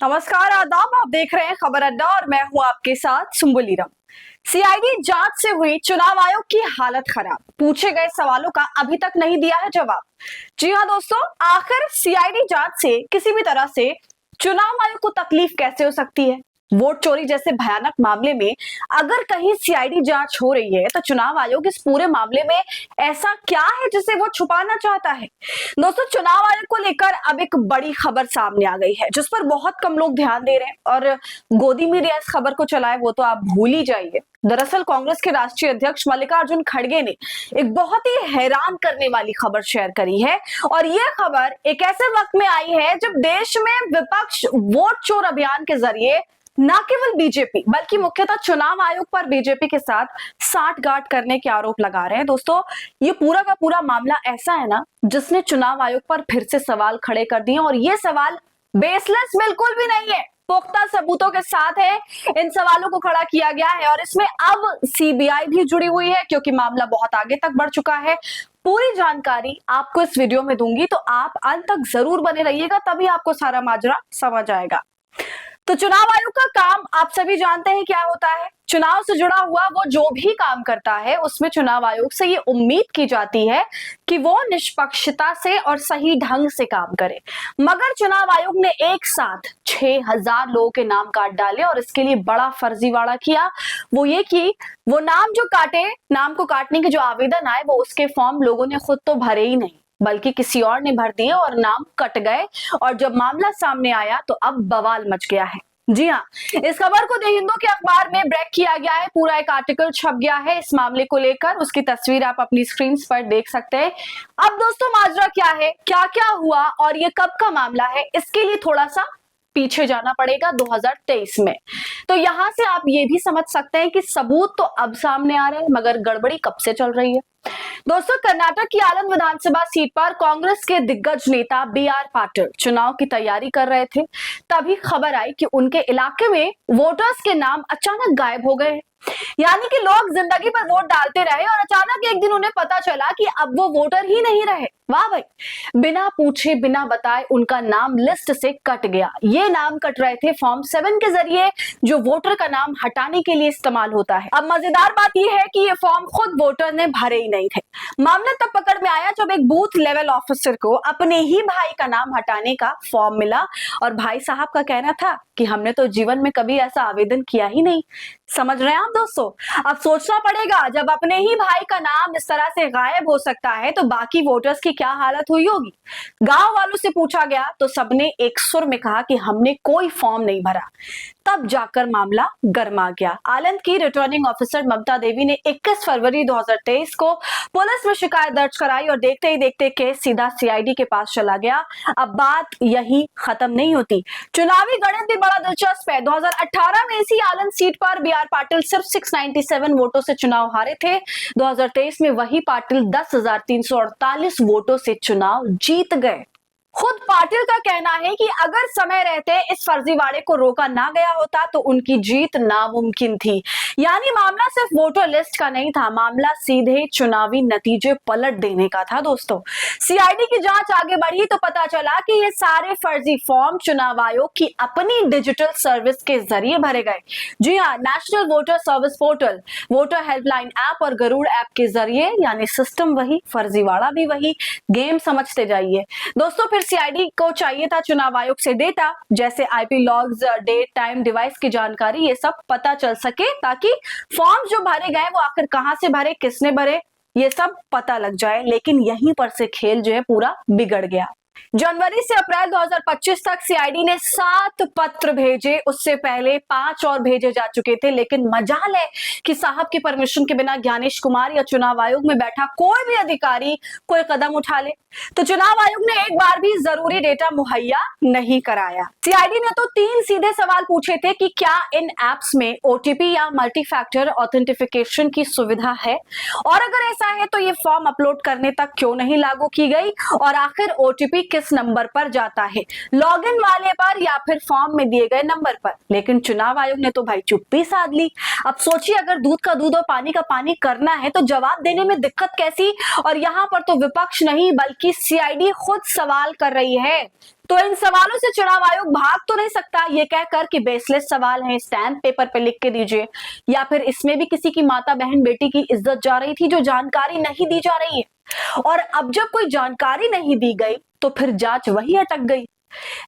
नमस्कार, आदाब। आप देख रहे हैं खबर अड्डा और मैं हूं आपके साथ सुम्बुल ईरम। सीआईडी जांच से हुई चुनाव आयोग की हालत खराब, पूछे गए सवालों का अभी तक नहीं दिया है जवाब। जी हां दोस्तों, आखिर सीआईडी जांच से किसी भी तरह से चुनाव आयोग को तकलीफ कैसे हो सकती है? वोट चोरी जैसे भयानक मामले में अगर कहीं सीआईडी जांच हो रही है तो चुनाव आयोग इस पूरे मामले में ऐसा क्या है जिसे वो छुपाना चाहता है? दोस्तों, चुनाव आयोग को लेकर अब एक बड़ी खबर सामने आ गई है जिस पर बहुत कम लोग ध्यान दे रहे हैं और गोदी मीडिया इस खबर को चलाए वो तो आप भूल ही जाइए। दरअसल कांग्रेस के राष्ट्रीय अध्यक्ष मल्लिकार्जुन खड़गे ने एक बहुत ही हैरान करने वाली खबर शेयर करी है और यह खबर एक ऐसे वक्त में आई है जब देश में विपक्ष वोट चोर अभियान के जरिए न केवल बीजेपी बल्कि मुख्यतः चुनाव आयोग पर बीजेपी के साथ साठगांठ करने के आरोप लगा रहे हैं। दोस्तों, ये पूरा का पूरा मामला ऐसा है ना जिसने चुनाव आयोग पर फिर से सवाल खड़े कर दिए और ये सवाल बेसलेस बिल्कुल भी नहीं है, पुख्ता सबूतों के साथ है। इन सवालों को खड़ा किया गया है और इसमें अब सीबीआई भी जुड़ी हुई है क्योंकि मामला बहुत आगे तक बढ़ चुका है। पूरी जानकारी आपको इस वीडियो में दूंगी तो आप अंत तक जरूर बने रहिएगा, तभी आपको सारा माजरा समझ आएगा। तो चुनाव आयोग का काम आप सभी जानते हैं क्या होता है। चुनाव से जुड़ा हुआ वो जो भी काम करता है उसमें चुनाव आयोग से ये उम्मीद की जाती है कि वो निष्पक्षता से और सही ढंग से काम करे। मगर चुनाव आयोग ने एक साथ 6000 लोगों के नाम काट डाले और इसके लिए बड़ा फर्जीवाड़ा किया। वो ये कि वो नाम को काटने के जो आवेदन आए वो उसके फॉर्म लोगों ने खुद तो भरे ही नहीं बल्कि किसी और ने भर दिए और नाम कट गए। और जब मामला सामने आया तो अब बवाल मच गया है। जी हाँ, इस खबर को द हिंदू के अखबार में ब्रेक किया गया है, पूरा एक आर्टिकल छप गया है इस मामले को लेकर। उसकी तस्वीर आप अपनी स्क्रीन पर देख सकते हैं। अब दोस्तों, माजरा क्या है, क्या क्या हुआ और ये कब का मामला है, इसके लिए थोड़ा सा पीछे जाना पड़ेगा 2023 में। तो यहां से आप ये भी समझ सकते हैं कि सबूत तो अब सामने आ रहे हैं मगर गड़बड़ी कब से चल रही है। दोस्तों, कर्नाटक की आलंद विधानसभा सीट पर कांग्रेस के दिग्गज नेता बीआर पाटिल चुनाव की तैयारी कर रहे थे। तभी खबर आई कि उनके इलाके में वोटर्स के नाम अचानक गायब हो गए। यानी कि लोग जिंदगी पर वोट डालते रहे और अचानक एक दिन उन्हें पता चला कि अब वो वोटर ही नहीं रहे। वाह भाई, बिना पूछे बिना बताए उनका नाम लिस्ट से कट गया। ये नाम कट रहे थे फॉर्म 7 के जरिए जो वोटर का नाम हटाने के लिए इस्तेमाल होता है। अब मजेदार बात यह है कि ये फॉर्म खुद वोटर ने भरे ही नहीं थे। मामला तब पकड़ में आया जब एक बूथ लेवल ऑफिसर को अपने ही भाई का नाम हटाने का फॉर्म मिला और भाई साहब का कहना था कि हमने तो जीवन में कभी ऐसा आवेदन किया ही नहीं। समझ रहे हैं आप दोस्तों? अब सोचना पड़ेगा, जब अपने ही भाई का नाम इस तरह से गायब हो सकता है तो बाकी वोटर्स की क्या हालत हुई होगी। गांव वालों से पूछा गया तो सबने एक सुर में कहा कि हमने कोई फॉर्म नहीं भरा। तब जाकर मामला गर्मा गया। आलंद की रिटर्निंग ऑफिसर ममता देवी ने 21 फरवरी 2023 को पुलिस में शिकायत दर्ज कराई और देखते ही देखते केस सीधा सीआईडी के पास चला गया। अब बात यही खत्म नहीं होती, चुनावी गणित भी बड़ा दिलचस्प है। 2018 में इसी आलंद सीट पर बीआर पाटिल सिर्फ 697 वोटों से चुनाव हारे थे। 2023 में वही पाटिल 10,348 वोटों से चुनाव जीत गए। खुद पाटिल का कहना है कि अगर समय रहते इस फर्जीवाड़े को रोका ना गया होता तो उनकी जीत नामुमकिन थी। यानी मामला सिर्फ वोटर लिस्ट का नहीं था, मामला सीधे चुनावी नतीजे पलट देने का था। दोस्तों, सीआईडी की जांच आगे बढ़ी तो पता चला कि ये सारे फर्जी फॉर्म चुनाव आयोग की अपनी डिजिटल सर्विस के जरिए भरे गए। जी हाँ, national voter service portal, voter helpline app और गरुड़ ऐप के जरिए। यानी सिस्टम वही, फर्जीवाड़ा भी वही, गेम समझते जाइए। दोस्तों, फिर सीआईडी को चाहिए था चुनाव आयोग से डेटा जैसे IP logs, date, time, device की जानकारी, ये सब पता चल सके ताकि फॉर्म जो भरे गए वो आखिर कहां से भरे, किसने भरे, ये सब पता लग जाए। लेकिन यहीं पर से खेल जो है पूरा बिगड़ गया। जनवरी से अप्रैल 2025 तक सीआईडी ने 7 पत्र भेजे, उससे पहले 5 और भेजे जा चुके थे। लेकिन मजाल है कि साहब की परमिशन के बिना ज्ञानेश कुमार या चुनाव आयोग में बैठा कोई भी अधिकारी कोई कदम उठा ले तो चुनाव आयोग ने एक बार भी जरूरी डेटा मुहैया नहीं कराया। सीआईडी ने तो 3 सीधे सवाल पूछे थे कि क्या इन एप्स में ओटीपी या मल्टी फैक्टर ऑथेंटिफिकेशन की सुविधा है और अगर ऐसा है तो ये फॉर्म अपलोड करने तक क्यों नहीं लागू की गई और आखिर ओटीपी किस नंबर पर जाता है, लॉगिन वाले पर या फिर फॉर्म में दिए गए नंबर पर। लेकिन चुनाव आयोग ने तो भाई चुप्पी साध ली। अब सोचिए, अगर दूध का दूध और पानी का पानी करना है तो जवाब देने में दिक्कत कैसी। और यहाँ पर तो विपक्ष नहीं बल्कि सीआईडी खुद सवाल कर रही है तो इन सवालों से चुनाव आयोग भाग तो नहीं सकता ये कहकर कि बेसलेस सवाल हैं, स्टैंप पेपर पे लिख के दीजिए, या फिर इसमें भी किसी की माता बहन बेटी की इज्जत जा रही थी जो जानकारी नहीं दी जा रही है। और अब जब कोई जानकारी नहीं दी गई तो फिर जांच वही अटक गई।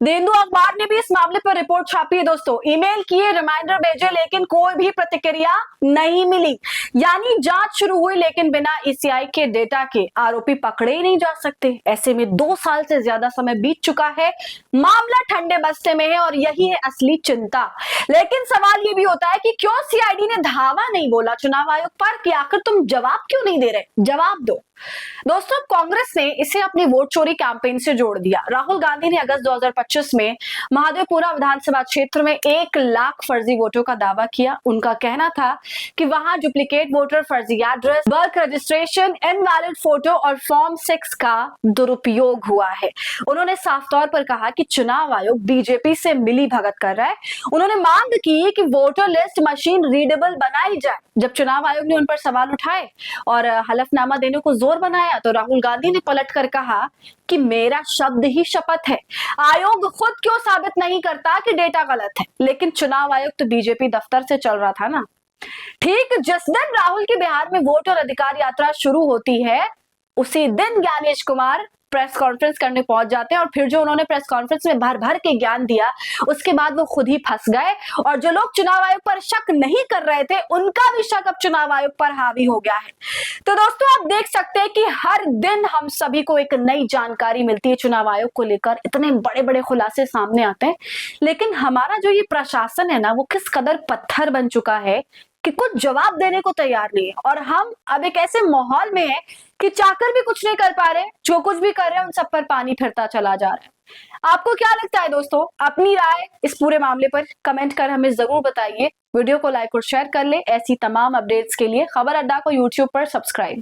द हिंदू अखबार ने भी इस मामले पर रिपोर्ट छापी है दोस्तों। ईमेल किए, रिमाइंडर भेजे, लेकिन कोई भी प्रतिक्रिया नहीं मिली। यानी जांच शुरू हुई लेकिन बिना ईसीआई के डेटा के आरोपी पकड़े ही नहीं जा सकते। ऐसे में 2 साल से ज्यादा समय बीत चुका है, मामला ठंडे बस्ते में है और यही है असली चिंता। लेकिन सवाल ये भी होता है कि क्यों सीआईडी ने धावा नहीं बोला चुनाव आयोग पर कि आखिर तुम जवाब क्यों नहीं दे रहे, जवाब दो। दोस्तों, कांग्रेस ने इसे अपनी वोट चोरी कैंपेन से जोड़ दिया। राहुल गांधी ने अगस्त 2025 में महादेवपुरा विधानसभा क्षेत्र में 1 लाख फर्जी वोटों का दावा किया। उनका कहना था कि वहां डुप्लीकेट वोटर, फर्जी address, birth registration, invalid photo और फॉर्म 6 का दुरुपयोग हुआ है। उन्होंने साफ तौर पर कहा कि चुनाव आयोग बीजेपी से मिली भगत कर रहा है। उन्होंने मांग की कि वोटर लिस्ट मशीन रीडेबल बनाई जाए। जब चुनाव आयोग ने उन पर सवाल उठाए और हलफनामा देने को जोर बनाया तो राहुल गांधी ने पलटकर कहा कि मेरा शब्द ही शपथ है। आयोग खुद क्यों साबित नहीं करता कि डेटा गलत है? लेकिन चुनाव आयोग तो बीजेपी दफ्तर से चल रहा था ना। ठीक जिस दिन राहुल की बिहार में वोट और अधिकार यात्रा शुरू होती है उसी दिन ज्ञानेश कुमार प्रेस कॉन्फ्रेंस करने पहुंच जाते हैं और फिर जो उन्होंने प्रेस कॉन्फ्रेंस में भर भर के ज्ञान दिया उसके बाद वो खुद ही फंस गए और जो लोग चुनाव आयोग पर शक नहीं कर रहे थे उनका भी शक अब चुनाव आयोग पर हावी हो गया है। तो दोस्तों, आप देख सकते हैं कि हर दिन हम सभी को एक नई जानकारी मिलती है चुनाव आयोग को लेकर, इतने बड़े बड़े खुलासे सामने आते हैं, लेकिन हमारा जो ये प्रशासन है ना वो किस कदर पत्थर बन चुका है कि कुछ जवाब देने को तैयार नहीं है। और हम अब एक ऐसे माहौल में हैं कि चाकर भी कुछ नहीं कर पा रहे, जो कुछ भी कर रहे हैं उन सब पर पानी फिरता चला जा रहा है। आपको क्या लगता है दोस्तों? अपनी राय इस पूरे मामले पर कमेंट कर हमें जरूर बताइए। वीडियो को लाइक और शेयर कर ले। ऐसी तमाम अपडेट्स के लिए खबर अड्डा को यूट्यूब पर सब्सक्राइब